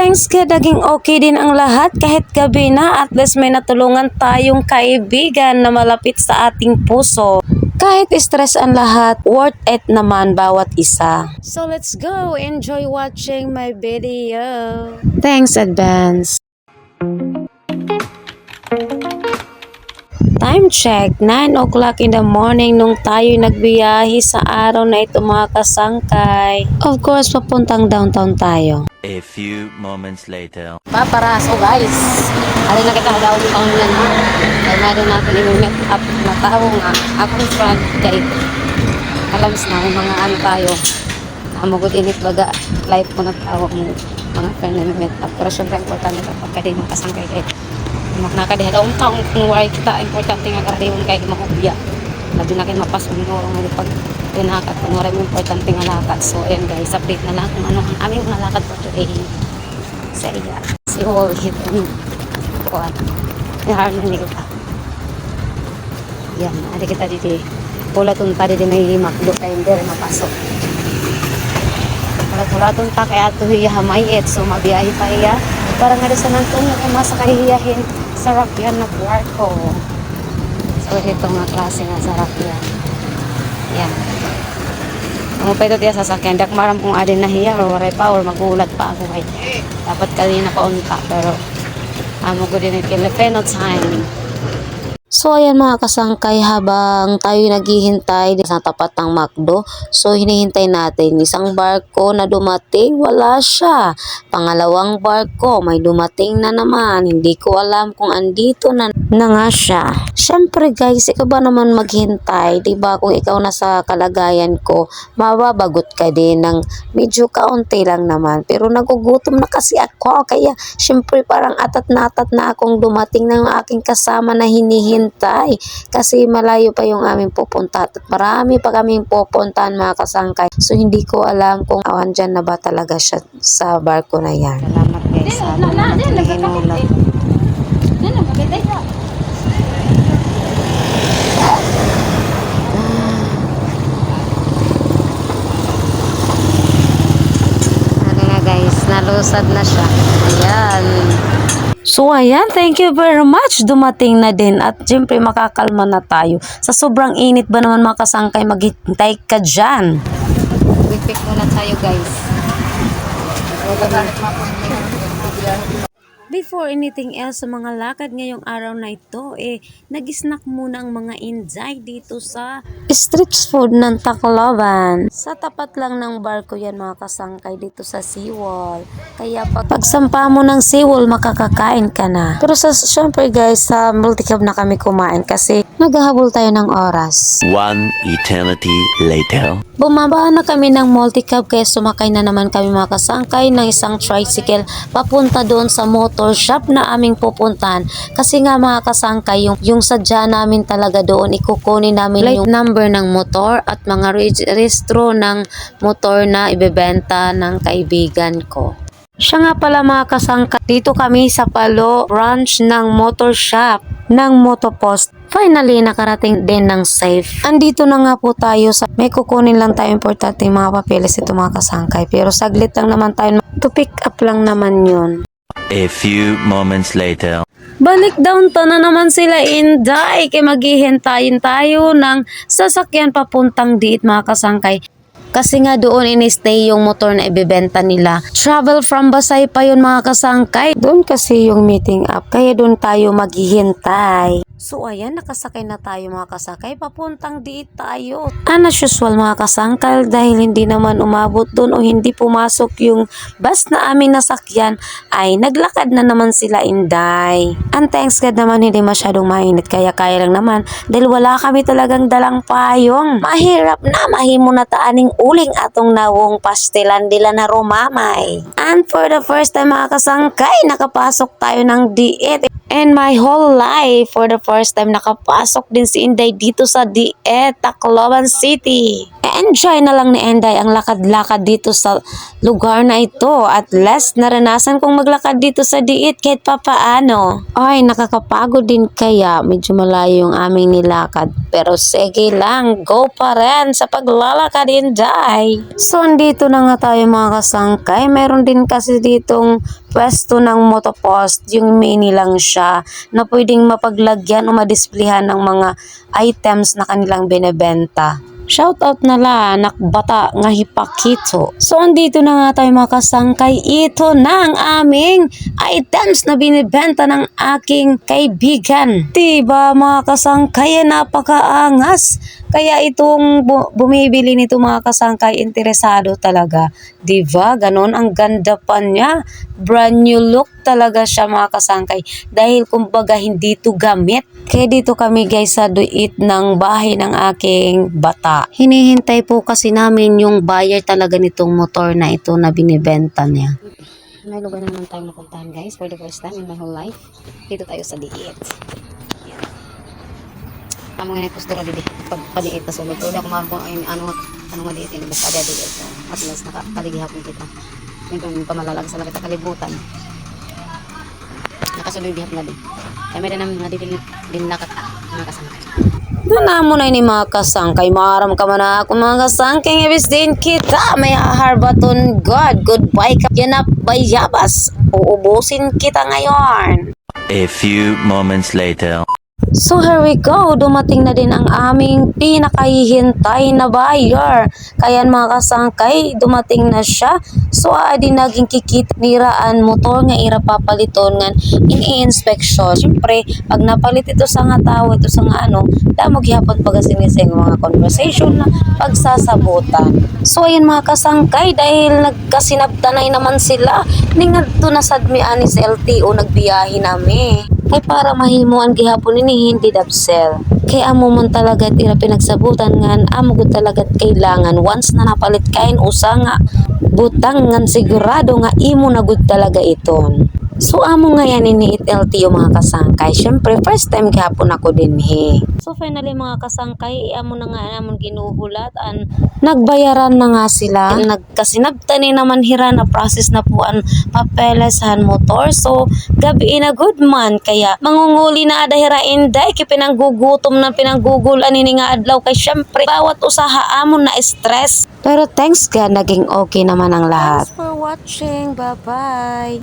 Thanks ka, naging okay din ang lahat kahit gabi na, at least may natulungan tayong kaibigan na malapit sa ating puso. Kahit stress ang lahat, worth it naman bawat isa. So let's go, enjoy watching my video. Thanks advance. Time check, 9 o'clock in the morning nung tayo nagbiyahe sa araw na ito mga kasangkay. Of course, papuntang downtown tayo. A few moments later. Paparaso guys, alin na kita downtown yan ha. Kaya meron natin i-meet up na tao nga. Akong front gate. Alam na kung mga ano tayo. Amugod init baga, life ko na tao mo. Mga friend na i-meet up. Pero syempre importante kapag ka din makasangkay kayo. Nakadihal ang taong kung wala kita, importante nga karayong kayo mahubya. Labi na kayo mapasok ng orong nga pag pinakat, kung wala yung importante nga lakad. So ayan guys, update na lang kung ano ang aming mga lakad for today. Sa iya, si Wall hit ang kuwan. Iharnan kita. Yan, ada kita dito. Pulatun pa dito may makdo kayo hindi mapasok. Pulatun pa kaya ito hiyahamayet, so mabiyahe pa iya. Parang nga sa nantong masa kahihiyahin sa rakyan na kwarto. So ito nga klase nga sa rakyan. Yan. Ano pa ito tiya sasakyan. Dak maram kung adin nahiya or waray pa or magulat pa ako kay. Dapat kanina pa unta pero amo ko din Filipino time. So ayan mga kasangkay, habang tayo naghihintay sa tapat ng McDo, so hinihintay natin isang barko na dumating, wala siya. Pangalawang barko, may dumating na naman, hindi ko alam kung andito na nga siya. Syempre guys, ikaw ba naman maghintay, diba? Kung ikaw nasa kalagayan ko, mababagot ka din ng medyo kaunti lang naman. Pero nagugutom na kasi ako, kaya syempre parang atat na akong dumating ng aking kasama na hinihintay. Kasi malayo pa yung aming pupunta at marami pa kaming pupuntahan mga kasangkay. So hindi ko alam kung andyan na ba talaga siya sa barko na yan. Salamat guys. Ano na guys, nalusad na siya. Ayan. So ayan, thank you very much. Dumating na din at siyempre makakalma na tayo. Sa sobrang init ba naman mga kasangkay, maghintay ka dyan. Wipik muna tayo guys. Before anything else sa mga lakad ngayong araw na ito, nag-snack muna ang mga Inday dito sa street food ng Tacloban. Sa tapat lang ng barko yan mga kasangkay dito sa seawall. Kaya pagsampa mo ng seawall, makakakain ka na. Pero syempre guys, sa multicab na kami kumain kasi naghahabol tayo ng oras. One eternity later. Bumaba na kami ng multicab kaya sumakay na naman kami mga kasangkay ng isang tricycle papunta doon sa motor shop na aming pupuntahan. Kasi nga mga kasangkay, yung sadya namin talaga doon, ikukunin namin yung number ng motor at mga registro ng motor na ibebenta ng kaibigan ko. Siya nga pala mga kasangkay, dito kami sa Palo branch ng motor shop ng Motopost. Finally, nakarating din ng safe. Andito na nga po tayo sa may kukunin lang tayo importante mga papeles ito mga kasangkay. Pero saglit lang naman tayo, to pick up lang naman yun. A few moments later. Balik downtown na naman sila Inday, kaya maghihintayin tayo ng sasakyan papuntang diit mga kasangkay. Kasi nga doon in-stay yung motor na ibebenta nila. Travel from Basay pa yun mga kasangkay. Doon kasi yung meeting up, kaya doon tayo maghihintay. So ayan, nakasakay na tayo mga kasakay, papuntang diit tayo. As usual mga kasangkal, dahil hindi naman umabot doon o hindi pumasok yung bus na aming nasakyan, ay naglakad na naman sila Inday. And thanks God naman hindi masyadong mainit, kaya kaya lang naman dahil wala kami talagang dalang payong. Mahirap na, mahimo na taaning uling atong nawong pastelan dila na rumamay. And for the first time mga kasangkay, nakapasok tayo ng diit. And my whole life, for the first time, nakapasok din si Inday dito sa Diet, Tacloban City. Enjoy na lang ni Inday ang lakad-lakad dito sa lugar na ito. At last, naranasan kong maglakad dito sa Diet kahit papaano. Ay, nakakapagod din kaya. Medyo malayo yung aming nilakad. Pero sige lang, go pa rin sa paglalakad Inday. hintay. So, andito na nga tayo mga kasangkay. Meron din kasi ditong pwesto ng motopost. Yung mini lang siya na pwedeng mapaglagyan o madisplayhan ng mga items na kanilang binebenta. Shoutout na la, nakbata nga hipakito. So, andito na nga tayo mga kasangkay. Ito na ang aming items na binibenta ng aking kaibigan. Diba mga kasangkay, napakaangas. Kaya itong bumibili nito mga kasangkay, interesado talaga. Diba? Ganon, ang ganda pa niya. Brand new look talaga siya mga kasangkay. Dahil kumbaga hindi to gamit. Kaya dito kami guys sa duit ng bahay ng aking bata. Hinihintay po kasi namin yung buyer talaga nitong motor na ito na binibenta niya. May lugar naman tayong napuntahan guys for the first time in my whole life. Dito tayo sa diit. Amo nga postura didi pagpaliit na sulod. Wala ko mabong ano nga diit ini basta ada diit. At mas nakapaligihapon kita. Yung pamalalag sa kita kalibutan. Nakasulod dihap na din. Kaya meron namin mga din mga kasangkay. Nanamo na ini mga kasangkay. Maram ka man ako mga kasangkay. Ibis din kita. May harbaton God. Goodbye ka. Yan na bayabas. Uubusin kita ngayon. A few moments later. So here we go, dumating na din ang aming pinakahihintay na buyer. Kaya mga kasangkay, dumating na siya. So adi naging kikit niraan motor nga ira papaliton nga ini-inspection. Siyempre, pag napalit ito sa nga tao, ito sa nga ano, damog hapon pagasinising mga conversation na pagsasabutan. So ayun mga kasangkay, dahil nagkasinabtanay naman sila, ningadto na sadmian ni sa LTO nagbiyahe nami. Kay para mahimuan gihapon ini hindi dapsel. Kay amo man talaga ira pinagsabutan ngan amo gud talaga kailangan once na napalit kain usa nga butang ngan sigurado nga imo na gud talaga iton. So amo nga yan ini LTO mga kasangkay. Syempre first time gihapon ako din he. So finally mga kasangkay, amo na nga namon ginuhulat an nagbayaran na nga sila. Nagkasinabtan ni naman hira na process na po ang papeles han motor. So gabi na good man kaya mangunguli na ada hira inday kay pinanggugutom na pinanggugulan ini nga adlaw kay syempre bawat usaha amon na stress. Pero thanks God naging okay naman ang lahat. Thanks for watching. Bye bye.